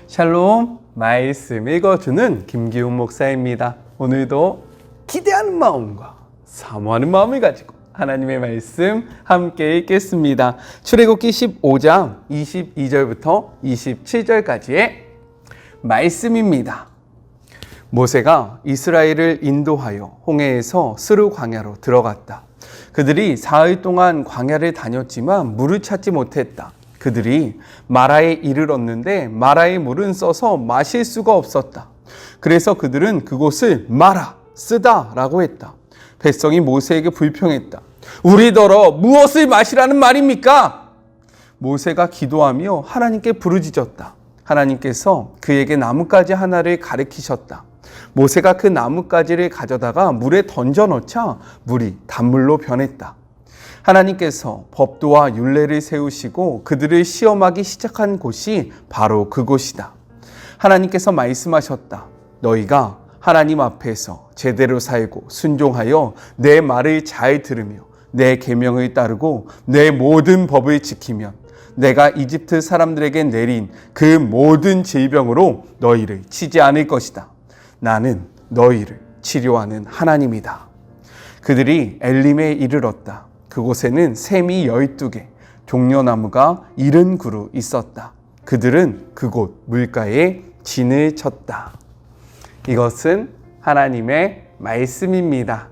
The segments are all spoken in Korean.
샬롬, 말씀 읽어주는 김기훈 목사입니다. 오늘도 기대하는 마음과 사모하는 마음을 가지고 하나님의 말씀 함께 읽겠습니다. 출애굽기 15장 22절부터 27절까지의 말씀입니다. 모세가 이스라엘을 인도하여 홍해에서 스루 광야로 들어갔다. 그들이 사흘 동안 광야를 다녔지만 물을 찾지 못했다. 그들이 마라에 이르렀는데 마라의 물은 써서 마실 수가 없었다. 그래서 그들은 그곳을 마라, 쓰다 라고 했다. 백성이 모세에게 불평했다. 우리더러 무엇을 마시라는 말입니까? 모세가 기도하며 하나님께 부르짖었다. 하나님께서 그에게 나뭇가지 하나를 가리키셨다. 모세가 그 나뭇가지를 가져다가 물에 던져 넣자 물이 단물로 변했다. 하나님께서 법도와 율례를 세우시고 그들을 시험하기 시작한 곳이 바로 그곳이다. 하나님께서 말씀하셨다. 너희가 하나님 앞에서 제대로 살고 순종하여 내 말을 잘 들으며 내 계명을 따르고 내 모든 법을 지키면 내가 이집트 사람들에게 내린 그 모든 질병으로 너희를 치지 않을 것이다. 나는 너희를 치료하는 하나님이다. 그들이 엘림에 이르렀다. 그곳에는 샘이 12개, 종려나무가 70그루 있었다. 그들은 그곳 물가에 진을 쳤다. 이것은 하나님의 말씀입니다.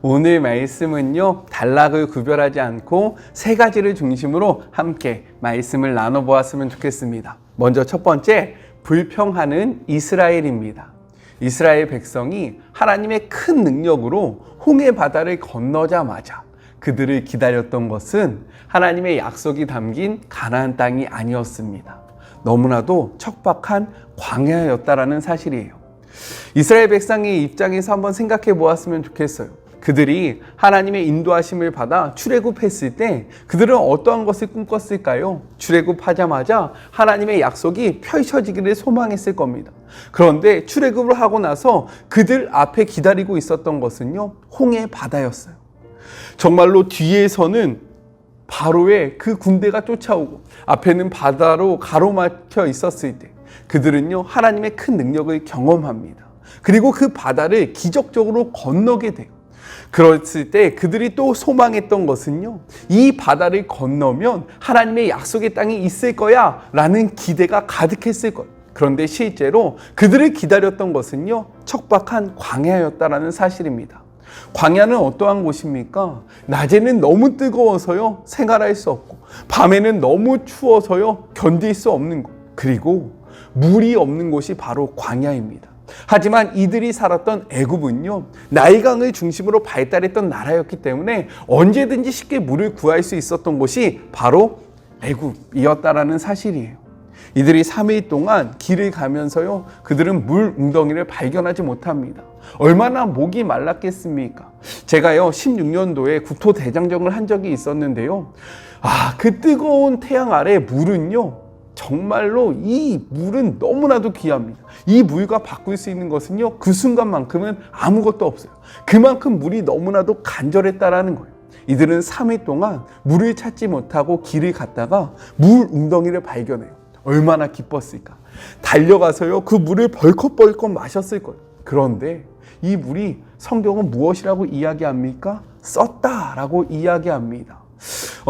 오늘 말씀은요, 단락을 구별하지 않고 세 가지를 중심으로 함께 말씀을 나눠보았으면 좋겠습니다. 먼저 첫 번째, 불평하는 이스라엘입니다. 이스라엘 백성이 하나님의 큰 능력으로 홍해 바다를 건너자마자 그들을 기다렸던 것은 하나님의 약속이 담긴 가나안 땅이 아니었습니다. 너무나도 척박한 광야였다라는 사실이에요. 이스라엘 백성의 입장에서 한번 생각해 보았으면 좋겠어요. 그들이 하나님의 인도하심을 받아 출애굽했을 때 그들은 어떠한 것을 꿈꿨을까요? 출애굽하자마자 하나님의 약속이 펼쳐지기를 소망했을 겁니다. 그런데 출애굽을 하고 나서 그들 앞에 기다리고 있었던 것은요, 홍해 바다였어요. 정말로 뒤에서는 바로의 그 군대가 쫓아오고 앞에는 바다로 가로막혀 있었을 때 그들은요, 하나님의 큰 능력을 경험합니다. 그리고 그 바다를 기적적으로 건너게 돼요. 그랬을 때 그들이 또 소망했던 것은요, 이 바다를 건너면 하나님의 약속의 땅이 있을 거야 라는 기대가 가득했을 거예요. 그런데 실제로 그들을 기다렸던 것은요, 척박한 광야였다라는 사실입니다. 광야는 어떠한 곳입니까? 낮에는 너무 뜨거워서요, 생활할 수 없고, 밤에는 너무 추워서요, 견딜 수 없는 곳. 그리고 물이 없는 곳이 바로 광야입니다. 하지만 이들이 살았던 애굽은요, 나일강을 중심으로 발달했던 나라였기 때문에 언제든지 쉽게 물을 구할 수 있었던 곳이 바로 애굽이었다라는 사실이에요. 이들이 3일 동안 길을 가면서요, 그들은 물 웅덩이를 발견하지 못합니다. 얼마나 목이 말랐겠습니까? 제가요, 16년도에 국토대장정을 한 적이 있었는데요, 그 뜨거운 태양 아래 물은요, 정말로 이 물은 너무나도 귀합니다. 이 물과 바꿀 수 있는 것은요, 그 순간만큼은 아무것도 없어요. 그만큼 물이 너무나도 간절했다라는 거예요. 이들은 3일 동안 물을 찾지 못하고 길을 갔다가 물 웅덩이를 발견해요. 얼마나 기뻤을까. 달려가서요, 그 물을 벌컥벌컥 마셨을 거예요. 그런데 이 물이 성경은 무엇이라고 이야기합니까? 썼다라고 이야기합니다.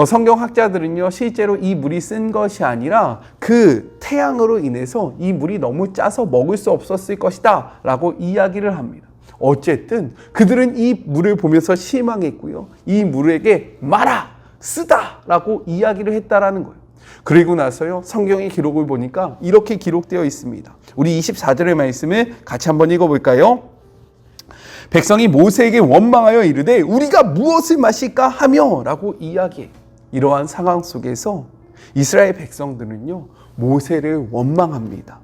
성경학자들은요, 실제로 이 물이 쓴 것이 아니라 그 태양으로 인해서 이 물이 너무 짜서 먹을 수 없었을 것이다 라고 이야기를 합니다. 어쨌든 그들은 이 물을 보면서 실망했고요, 이 물에게 마라, 쓰다 라고 이야기를 했다라는 거예요. 그리고 나서요, 성경의 기록을 보니까 이렇게 기록되어 있습니다. 우리 24절의 말씀을 같이 한번 읽어볼까요? 백성이 모세에게 원망하여 이르되 우리가 무엇을 마실까 하며 라고 이야기해. 이러한 상황 속에서 이스라엘 백성들은요, 모세를 원망합니다.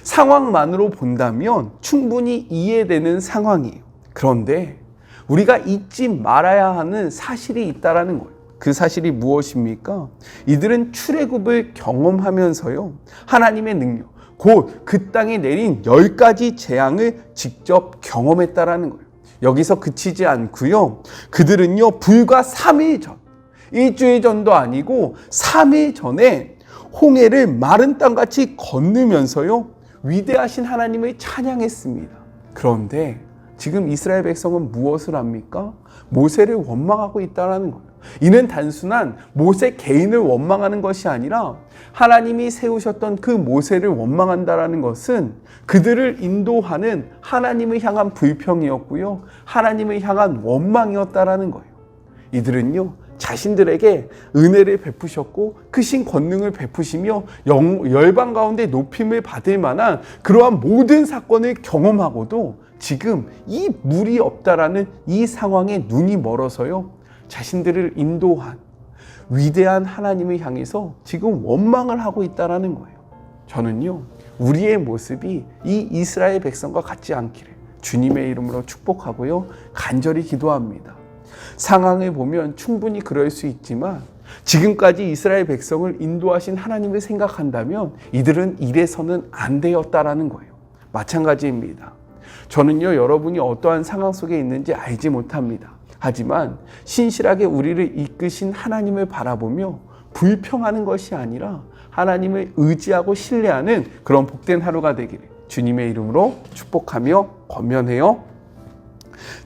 상황만으로 본다면 충분히 이해되는 상황이에요. 그런데 우리가 잊지 말아야 하는 사실이 있다라는 거예요. 그 사실이 무엇입니까? 이들은 출애굽을 경험하면서요, 하나님의 능력, 곧 그 땅에 내린 10가지 재앙을 직접 경험했다라는 거예요. 여기서 그치지 않고요, 그들은요, 불과 3일 전, 일주일 전도 아니고 3일 전에 홍해를 마른 땅같이 건너면서요, 위대하신 하나님을 찬양했습니다. 그런데 지금 이스라엘 백성은 무엇을 합니까? 모세를 원망하고 있다는 거예요. 이는 단순한 모세 개인을 원망하는 것이 아니라 하나님이 세우셨던 그 모세를 원망한다는 것은 그들을 인도하는 하나님을 향한 불평이었고요, 하나님을 향한 원망이었다는 거예요. 이들은요, 자신들에게 은혜를 베푸셨고 크신 권능을 베푸시며 열방 가운데 높임을 받을 만한 그러한 모든 사건을 경험하고도 지금 이 물이 없다라는 이 상황에 눈이 멀어서요, 자신들을 인도한 위대한 하나님을 향해서 지금 원망을 하고 있다는 거예요. 저는요, 우리의 모습이 이 이스라엘 백성과 같지 않기를 주님의 이름으로 축복하고요, 간절히 기도합니다. 상황을 보면 충분히 그럴 수 있지만 지금까지 이스라엘 백성을 인도하신 하나님을 생각한다면 이들은 이래서는 안 되었다라는 거예요. 마찬가지입니다. 저는요, 여러분이 어떠한 상황 속에 있는지 알지 못합니다. 하지만 신실하게 우리를 이끄신 하나님을 바라보며 불평하는 것이 아니라 하나님을 의지하고 신뢰하는 그런 복된 하루가 되기를 주님의 이름으로 축복하며 권면해요.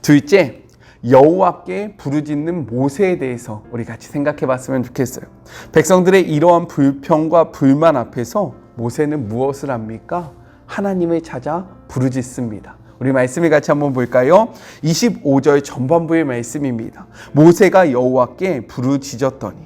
둘째, 여호와께 부르짖는 모세에 대해서 우리 같이 생각해 봤으면 좋겠어요. 백성들의 이러한 불평과 불만 앞에서 모세는 무엇을 합니까? 하나님을 찾아 부르짖습니다. 우리 말씀을 같이 한번 볼까요? 25절 전반부의 말씀입니다. 모세가 여호와께 부르짖었더니,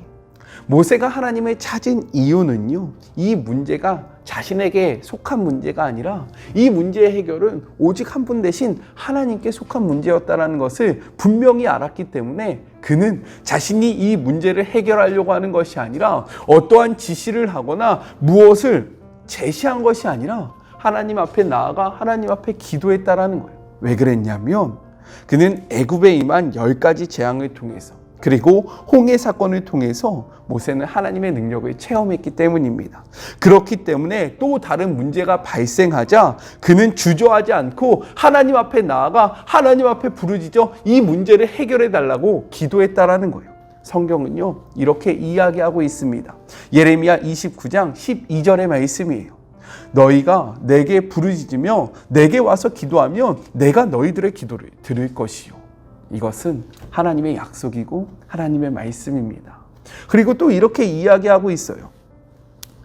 모세가 하나님을 찾은 이유는요, 이 문제가 자신에게 속한 문제가 아니라 이 문제의 해결은 오직 한 분 대신 하나님께 속한 문제였다는 것을 분명히 알았기 때문에 그는 자신이 이 문제를 해결하려고 하는 것이 아니라 어떠한 지시를 하거나 무엇을 제시한 것이 아니라 하나님 앞에 나아가 하나님 앞에 기도했다라는 거예요. 왜 그랬냐면 그는 애굽에 임한 10가지 재앙을 통해서 그리고 홍해 사건을 통해서 모세는 하나님의 능력을 체험했기 때문입니다. 그렇기 때문에 또 다른 문제가 발생하자 그는 주저하지 않고 하나님 앞에 나아가 하나님 앞에 부르짖어 이 문제를 해결해 달라고 기도했다라는 거예요. 성경은요, 이렇게 이야기하고 있습니다. 예레미야 29장 12절의 말씀이에요. 너희가 내게 부르짖으며 내게 와서 기도하면 내가 너희들의 기도를 들을 것이요. 이것은 하나님의 약속이고 하나님의 말씀입니다. 그리고 또 이렇게 이야기하고 있어요.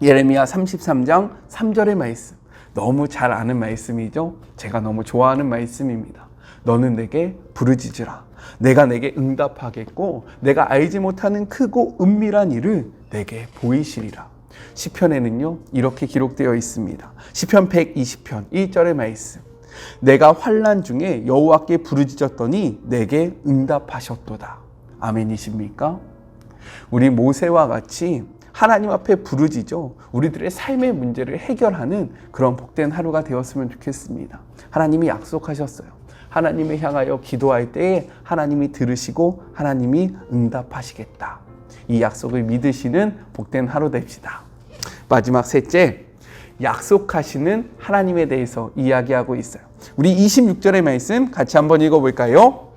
예레미야 33장 3절의 말씀. 너무 잘 아는 말씀이죠. 제가 너무 좋아하는 말씀입니다. 너는 내게 부르짖으라. 내가 내게 응답하겠고 내가 알지 못하는 크고 은밀한 일을 내게 보이시리라. 시편에는요, 이렇게 기록되어 있습니다. 시편 120편 1절의 말씀. 내가 환난 중에 여호와께 부르짖었더니 내게 응답하셨도다. 아멘이십니까? 우리 모세와 같이 하나님 앞에 부르짖어 우리들의 삶의 문제를 해결하는 그런 복된 하루가 되었으면 좋겠습니다. 하나님이 약속하셨어요. 하나님을 향하여 기도할 때에 하나님이 들으시고 하나님이 응답하시겠다. 이 약속을 믿으시는 복된 하루 됩시다. 마지막 셋째, 약속하시는 하나님에 대해서 이야기하고 있어요. 우리 26절의 말씀 같이 한번 읽어볼까요?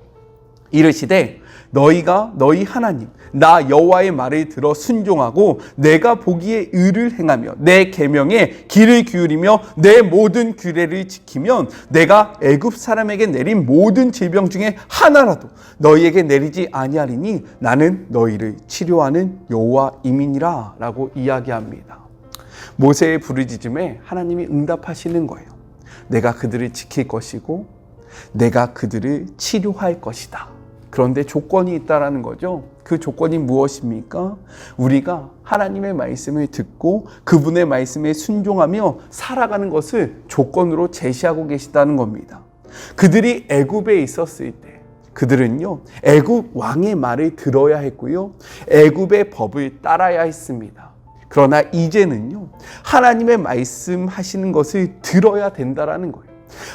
이르시되 너희가 너희 하나님 나 여호와의 말을 들어 순종하고 내가 보기에 의를 행하며 내 계명에 귀를 기울이며 내 모든 규례를 지키면 내가 애굽 사람에게 내린 모든 질병 중에 하나라도 너희에게 내리지 아니하리니 나는 너희를 치료하는 여호와임이니라 라고 이야기합니다. 모세의 부르짖음에 하나님이 응답하시는 거예요. 내가 그들을 지킬 것이고 내가 그들을 치료할 것이다. 그런데 조건이 있다라는 거죠. 그 조건이 무엇입니까? 우리가 하나님의 말씀을 듣고 그분의 말씀에 순종하며 살아가는 것을 조건으로 제시하고 계시다는 겁니다. 그들이 애굽에 있었을 때 그들은요, 애굽 왕의 말을 들어야 했고요, 애굽의 법을 따라야 했습니다. 그러나 이제는요, 하나님의 말씀하시는 것을 들어야 된다라는 거예요.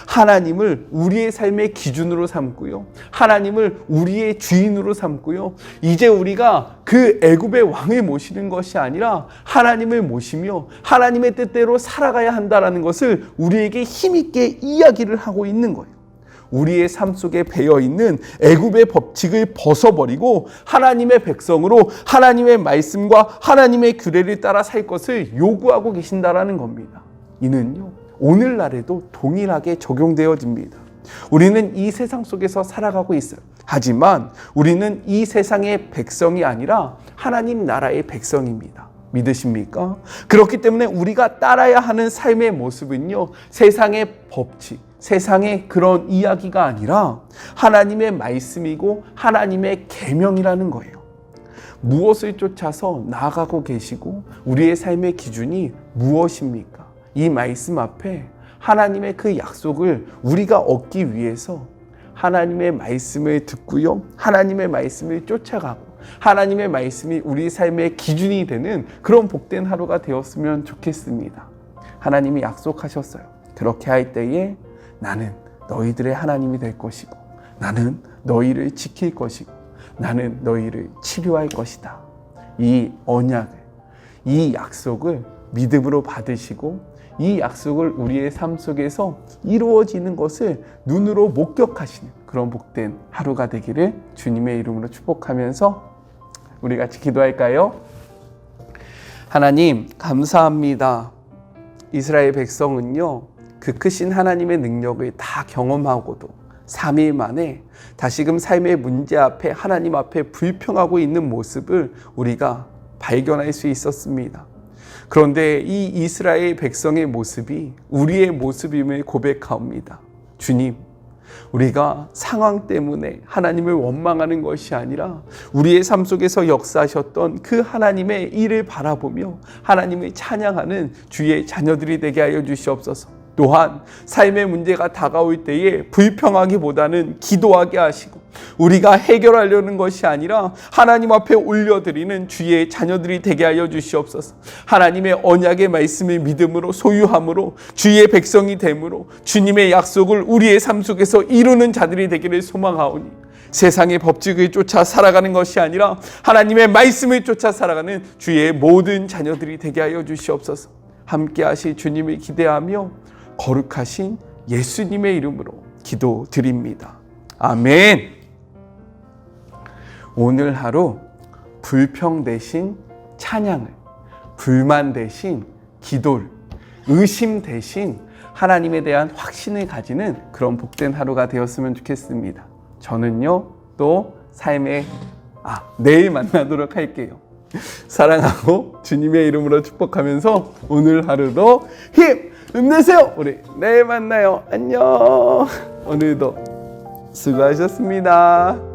하나님을 우리의 삶의 기준으로 삼고요, 하나님을 우리의 주인으로 삼고요, 이제 우리가 그 애굽의 왕을 모시는 것이 아니라 하나님을 모시며 하나님의 뜻대로 살아가야 한다라는 것을 우리에게 힘있게 이야기를 하고 있는 거예요. 우리의 삶 속에 배어 있는 애굽의 법칙을 벗어버리고 하나님의 백성으로 하나님의 말씀과 하나님의 규례를 따라 살 것을 요구하고 계신다라는 겁니다. 이는요, 오늘날에도 동일하게 적용되어집니다. 우리는 이 세상 속에서 살아가고 있어요. 하지만 우리는 이 세상의 백성이 아니라 하나님 나라의 백성입니다. 믿으십니까? 그렇기 때문에 우리가 따라야 하는 삶의 모습은요, 세상의 법칙, 세상의 그런 이야기가 아니라 하나님의 말씀이고 하나님의 계명이라는 거예요. 무엇을 쫓아서 나아가고 계시고 우리의 삶의 기준이 무엇입니까? 이 말씀 앞에 하나님의 그 약속을 우리가 얻기 위해서 하나님의 말씀을 듣고요, 하나님의 말씀을 쫓아가고 하나님의 말씀이 우리 삶의 기준이 되는 그런 복된 하루가 되었으면 좋겠습니다. 하나님이 약속하셨어요. 그렇게 할 때에 나는 너희들의 하나님이 될 것이고 나는 너희를 지킬 것이고 나는 너희를 치료할 것이다. 이 언약을, 이 약속을 믿음으로 받으시고 이 약속을 우리의 삶 속에서 이루어지는 것을 눈으로 목격하시는 그런 복된 하루가 되기를 주님의 이름으로 축복하면서 우리 같이 기도할까요? 하나님 감사합니다. 이스라엘 백성은요, 그 크신 하나님의 능력을 다 경험하고도 3일 만에 다시금 삶의 문제 앞에 하나님 앞에 불평하고 있는 모습을 우리가 발견할 수 있었습니다. 그런데 이 이스라엘 백성의 모습이 우리의 모습임을 고백하옵니다. 주님, 우리가 상황 때문에 하나님을 원망하는 것이 아니라 우리의 삶 속에서 역사하셨던 그 하나님의 일을 바라보며 하나님을 찬양하는 주의 자녀들이 되게 하여 주시옵소서. 또한 삶의 문제가 다가올 때에 불평하기보다는 기도하게 하시고 우리가 해결하려는 것이 아니라 하나님 앞에 올려드리는 주의 자녀들이 되게 하여 주시옵소서. 하나님의 언약의 말씀을 믿음으로 소유함으로 주의 백성이 됨으로 주님의 약속을 우리의 삶 속에서 이루는 자들이 되기를 소망하오니 세상의 법칙을 쫓아 살아가는 것이 아니라 하나님의 말씀을 쫓아 살아가는 주의 모든 자녀들이 되게 하여 주시옵소서. 함께 하실 주님을 기대하며 거룩하신 예수님의 이름으로 기도드립니다. 아멘. 오늘 하루 불평 대신 찬양을, 불만 대신 기도를, 의심 대신 하나님에 대한 확신을 가지는 그런 복된 하루가 되었으면 좋겠습니다. 저는요, 또 삶에 내일 만나도록 할게요. 사랑하고 주님의 이름으로 축복하면서 오늘 하루도 힘내세요. 우리 내일 만나요. 안녕. 오늘도 수고하셨습니다.